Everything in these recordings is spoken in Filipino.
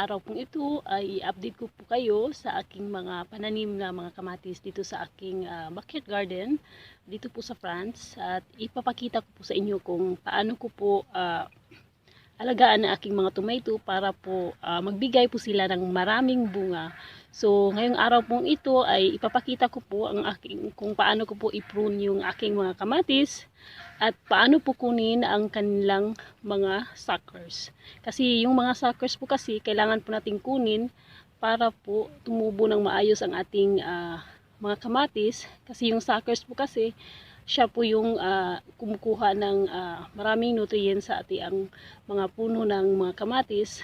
araw pong ito ay i-update ko po kayo sa aking mga pananim na mga kamatis dito sa aking backyard garden dito po sa France, at ipapakita ko po sa inyo kung paano ko po alagaan ang aking mga tomato para po magbigay po sila ng maraming bunga. So ngayong araw pong ito ay ipapakita ko po ang kung paano ko po i-prune yung aking mga kamatis at paano po kunin ang kanilang mga suckers. Kasi yung mga suckers po kasi kailangan po nating kunin para po tumubo ng maayos ang ating mga kamatis. Kasi yung suckers po kasi siya po yung kumukuha ng maraming nutrients sa ating mga puno ng mga kamatis.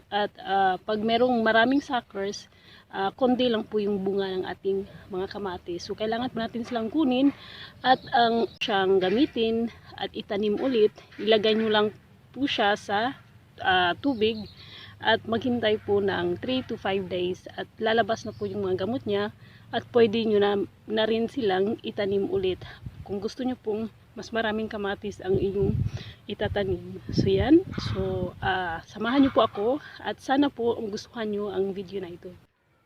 At pag merong maraming suckers, konti lang po yung bunga ng ating mga kamatis. So kailangan po natin silang kunin at ang siyang gamitin at itanim ulit. Ilagay nyo lang po siya sa tubig at maghintay po ng 3 to 5 days at lalabas na po yung mga gamot niya at pwede nyo na rin silang itanim ulit kung gusto nyo pong mas maraming kamatis ang inyong itatanim. So yan, so samahan nyo po ako at sana po gustuhan nyo ang video na ito.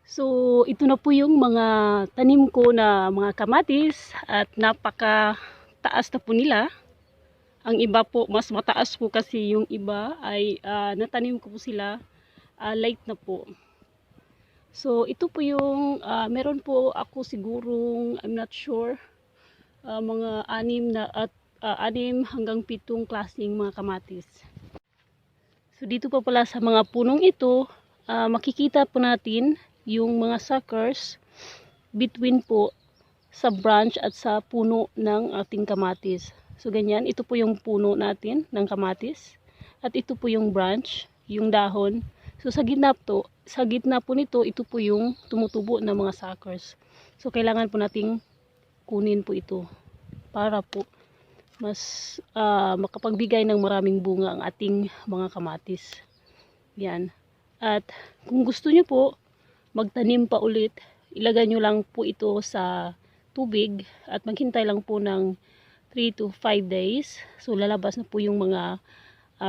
So ito na po yung mga tanim ko na mga kamatis at napaka taas na po nila. Ang iba po mas mataas po kasi yung iba ay natanim ko po sila light na po. So ito po yung meron po ako sigurong, I'm not sure, mga 6 hanggang 7 klaseng mga kamatis. So dito pa pala sa mga punong ito, makikita po natin yung mga suckers between po sa branch at sa puno ng ating kamatis. So ganyan, ito po yung puno natin ng kamatis at ito po yung branch, yung dahon. So sa gitna po nito, ito po yung tumutubo ng mga suckers. So kailangan po nating kunin po ito para po mas makapagbigay ng maraming bunga ang ating mga kamatis. Yan. At kung gusto nyo po magtanim pa ulit, ilagay nyo lang po ito sa tubig at maghintay lang po ng 3 to 5 days. So lalabas na po yung mga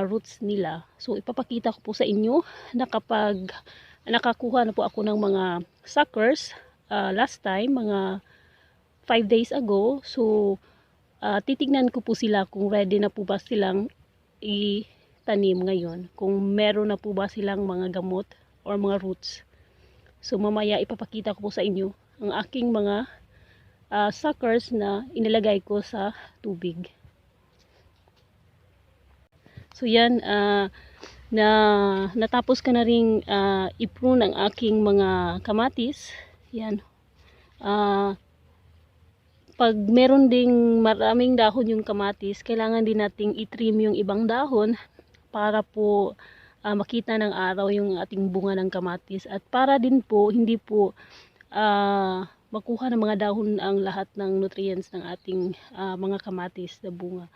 roots nila. So ipapakita ko po sa inyo na kapag nakakuha na po ako ng mga suckers last time, mga 5 days ago. So titignan ko po sila kung ready na po ba silang itanim ngayon, kung meron na po ba silang mga gamot or mga roots. So mamaya ipapakita ko po sa inyo ang aking mga suckers na inilagay ko sa tubig. So yan, natapos ka na ring i-prune ang aking mga kamatis. Yan. Pag meron ding maraming dahon yung kamatis, kailangan din nating i-trim yung ibang dahon para po makita ng araw yung ating bunga ng kamatis at para din po hindi po makuha ng mga dahon ang lahat ng nutrients ng ating mga kamatis na bunga.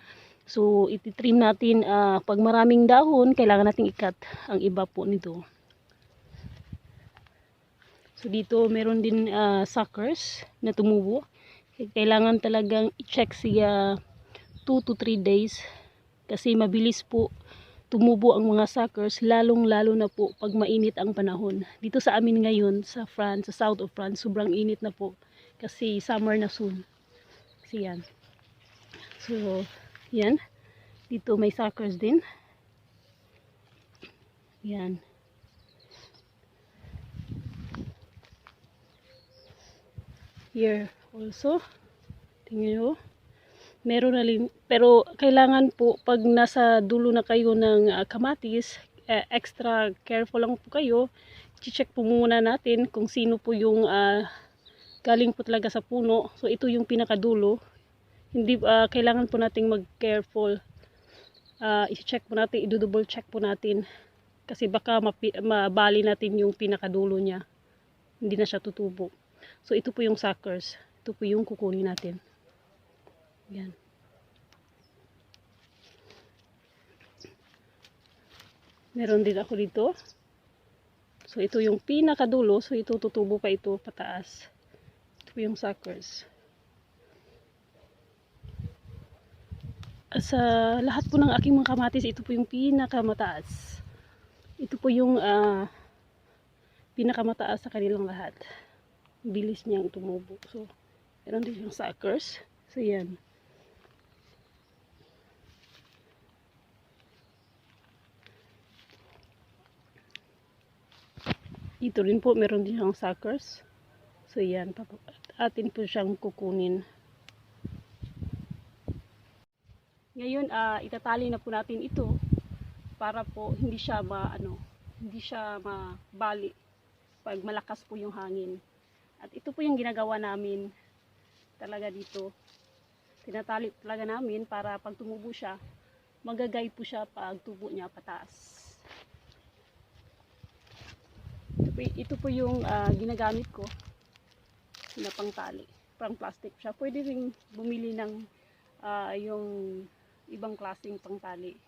So iti-trim natin pag maraming dahon, kailangan nating i-cut ang iba po nito. So dito meron din suckers na tumubo. Kailangan talagang i-check siya 2 to 3 days kasi mabilis po tumubo ang mga suckers, lalong-lalo na po pag mainit ang panahon. Dito sa amin ngayon sa France, sa south of France, sobrang init na po kasi summer na soon. Kasi yan. So, yan. Dito may suckers din. Yan. Here also. Tingnan nyo. Meron na rin, pero kailangan po pag nasa dulo na kayo ng kamatis, extra careful lang po kayo. I-check po muna natin kung sino po yung galing po talaga sa puno. So ito yung pinakadulo. Hindi kailangan po nating mag-careful. I-check po natin, i-double check po natin kasi baka mabali natin yung pinakadulo niya. Hindi na siya tutubo. So ito po yung suckers. Ito po yung kukunin natin. Yan. Meron din ako dito. So ito yung pinakadulo. So ito tutubo pa ito pataas. Ito yung suckers. Sa lahat po ng aking mga kamatis, ito po yung pinakamataas. Ito po yung pinakamataas sa kanilang lahat. Bilis niyang tumubo. So, meron din siyang suckers. So, yan. Dito rin po, meron din siyang suckers. So, yan. Atin po siyang kukunin. Ngayon, itatali na po natin ito para po hindi siya mabali pag malakas po yung hangin. At ito po yung ginagawa namin talaga dito. Tinatali talaga namin para pag tumubo siya, magagay po siya pag tubo niya pataas. Ito po yung ginagamit ko na pangtali. Pang plastic siya. Pwede ring bumili ng yung ibang klaseng pangtali.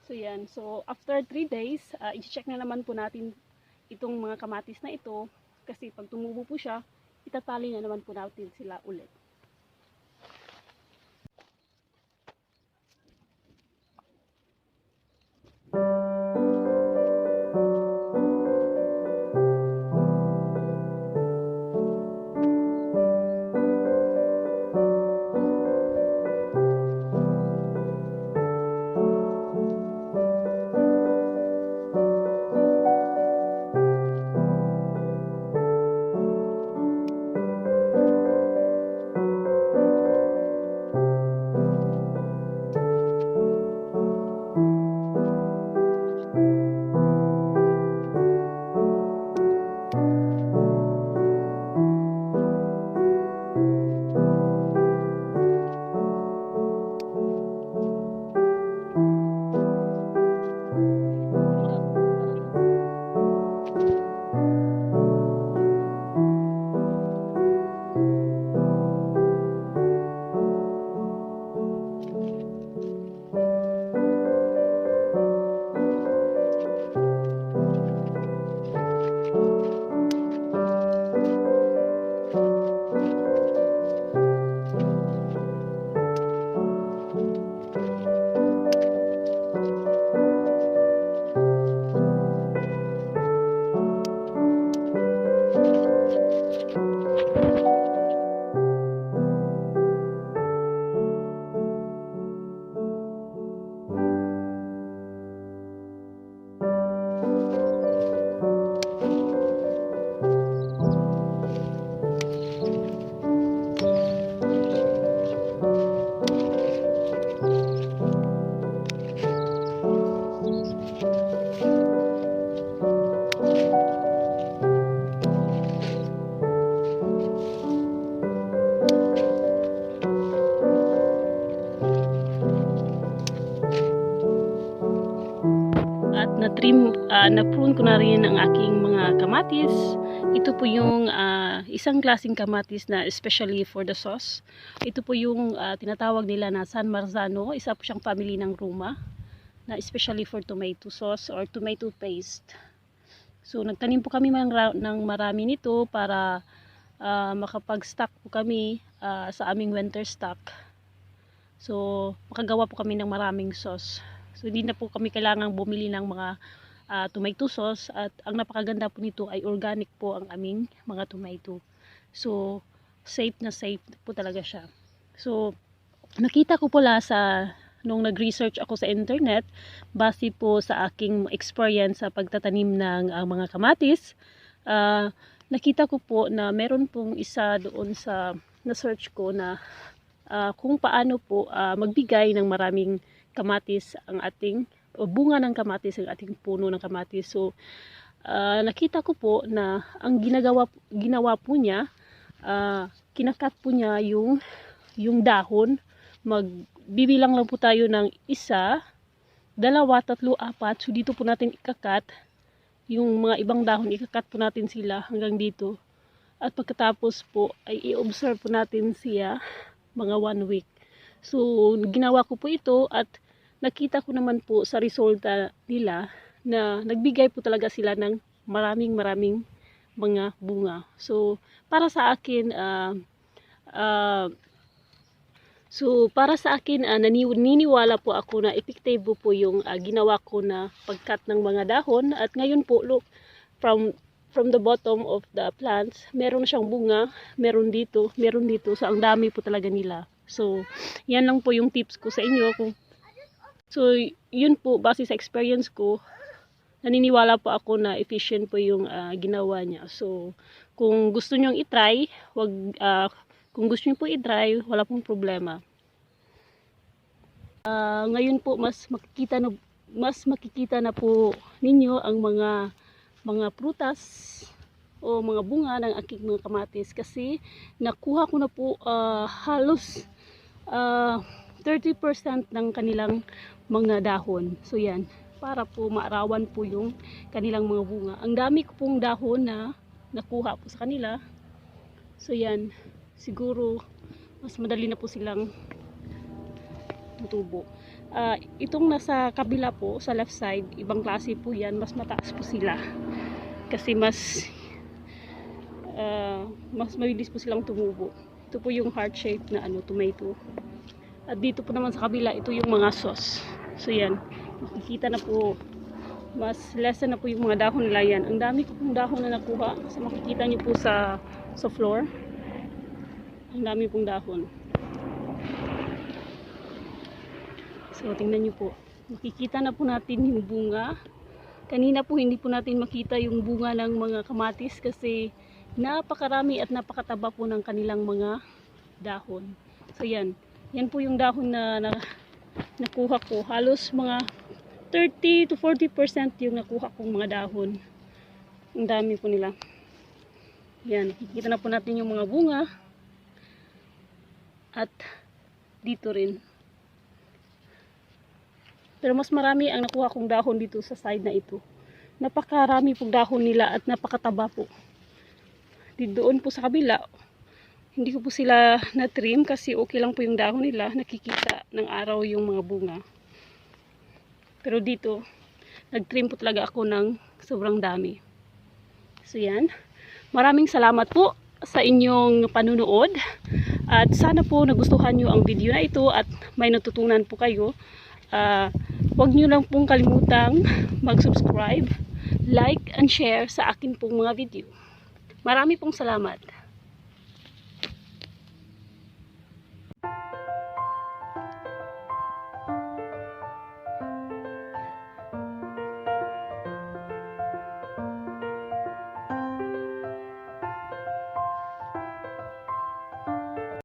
So yan, so after 3 days, i-check na naman po natin itong mga kamatis na ito kasi pag tumubo po siya, itatali na naman po natin sila ulit. At na-prune ko na rin ang aking mga kamatis. Ito po yung isang klaseng kamatis na especially for the sauce. Ito po yung tinatawag nila na San Marzano. Isa po siyang family ng Roma na especially for tomato sauce or tomato paste. So nagtanim po kami ng marami nito para makapag-stock po kami sa aming winter stock. So makagawa po kami ng maraming sauce. So hindi na po kami kailangang bumili ng mga tomato sauce, at ang napakaganda po nito ay organic po ang aming mga tomato. So safe na safe po talaga siya. So nakita ko pala nung nag-research ako sa internet, base po sa aking experience sa pagtatanim ng mga kamatis, nakita ko po na meron pong isa doon sa na-search ko na kung paano po magbigay ng maraming kamatis ang ating bunga ng kamatis, ang ating puno ng kamatis. So nakita ko po na ang ginawa po niya, kinakat po niya yung dahon. Magbibilang lang po tayo ng 1, 2, 3, 4. So dito po natin ikakat yung mga ibang dahon, ikakat po natin sila hanggang dito. At pagkatapos po ay i-observe po natin siya mga 1 week. So ginawa ko po ito at nakita ko naman po sa resulta nila na nagbigay po talaga sila ng maraming mga bunga. So para sa akin naniniwala po ako na epektibo po yung ginawa ko na pagkat ng mga dahon. At ngayon po, look, from the bottom of the plants, meron siyang bunga, meron dito. So ang dami po talaga nila. So yan lang po yung tips ko sa inyo. So yun po, base sa experience ko, naniniwala po ako na efficient po yung ginawa niya. So kung gusto nyo i-try, kung gusto nyo po i-try, wala pong problema. Ngayon po mas makikita na po ninyo ang mga prutas o mga bunga ng aking mga kamatis, kasi nakuha ko na po halos 30% ng kanilang mga dahon. So yan, para po maarawan po yung kanilang mga bunga. Ang dami ko pong dahon na nakuha po sa kanila. So yan, siguro mas madali na po silang tutubo. Itong nasa kabila po, sa left side, ibang klase po yan, mas mataas po sila kasi mas mabilis po silang tumubo. Ito po yung heart shape na tomato. At dito po naman sa kabila, ito yung mga sauce. So yan, makikita na po, mas lesser na po yung mga dahon nila yan. Ang dami ko pong dahon na nakuha. So makikita nyo po sa floor, ang dami pong dahon. So tingnan nyo po, makikita na po natin yung bunga. Kanina po hindi po natin makita yung bunga ng mga kamatis kasi napakarami at napakataba po ng kanilang mga dahon. So yan po yung dahon na nakuha ko. Halos mga 30 to 40% yung nakuha kong mga dahon. Ang dami po nila. Yan, nakikita na po natin yung mga bunga. At dito rin. Pero mas marami ang nakuha kong dahon dito sa side na ito. Napakarami pong dahon nila at napakataba po. Doon po sa kabila, hindi ko po sila na-trim kasi okay lang po yung dahon nila. Nakikita ng araw yung mga bunga. Pero dito, nag-trim po talaga ako ng sobrang dami. So yan. Maraming salamat po sa inyong panunood. At sana po nagustuhan nyo ang video na ito at may natutunan po kayo. Huwag nyo lang pong kalimutang mag-subscribe, like, and share sa akin pong mga video. Marami pong salamat.